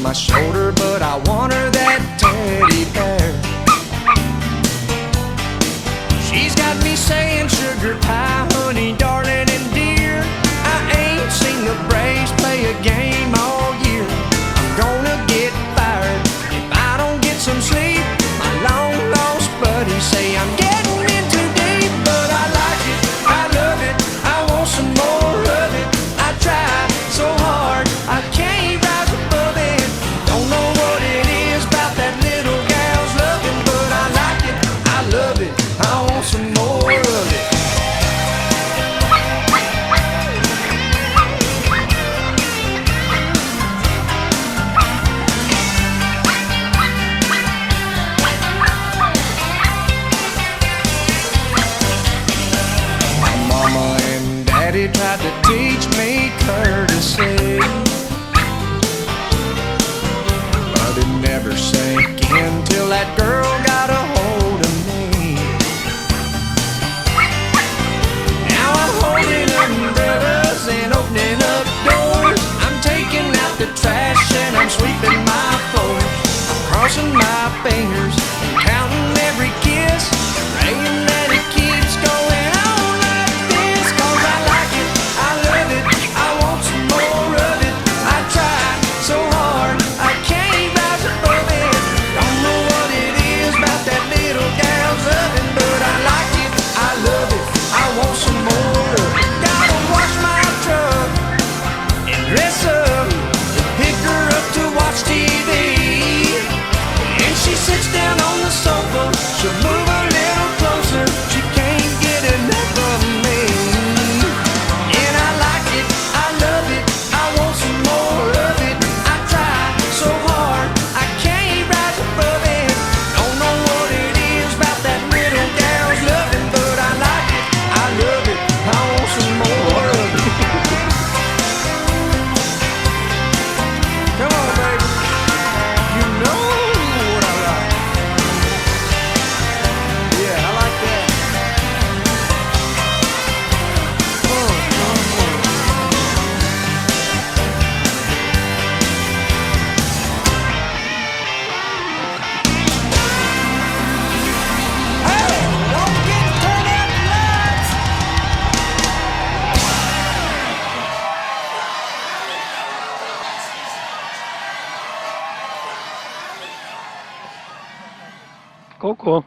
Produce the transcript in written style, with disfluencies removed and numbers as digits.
my shoulder, but I want her that teddy bear. She's got me saying sugar pie, honey, darling, and dear. I ain't seen the Braves play a game all year. I'm gonna get fired if I don't get some sleep. My long lost buddies say I'm getting in too deep, but I like it, I love it, I want some more of it. I try so hard, I can't rise above it. Don't know what it is about that little gal's loving, but I like it, I love it, I want some more of it. My mama and daddy tried to teach me courtesy, but it never sank in till that girl got a hold of me. Now I'm holding umbrellas and opening up doors. I'm taking out the trash and I'm sweeping my floors. I'm crossing my fingers and counting every kiss, praying that it keeps going on like this. 'Cause I like it, I love it, I want some more of it. I try so hard, I can't rise above it. Don't know what it is about that little gal's loving, but I like it, I love it, I want some more of it. Gotta wash my truck and dress up, pick her up to watch TV. And she sits down on the sofa, she'll move a little closer, she can't get enough of me. And I like it, I love it, I want some more of it. I try so hard, I can't rise above it. Don't know what it is about that little gal's loving, but I like it, I love it, I want some more of it. Come on, baby, you know what I like. Yeah, I like that. Hey, don't get turned up nuts! Cool.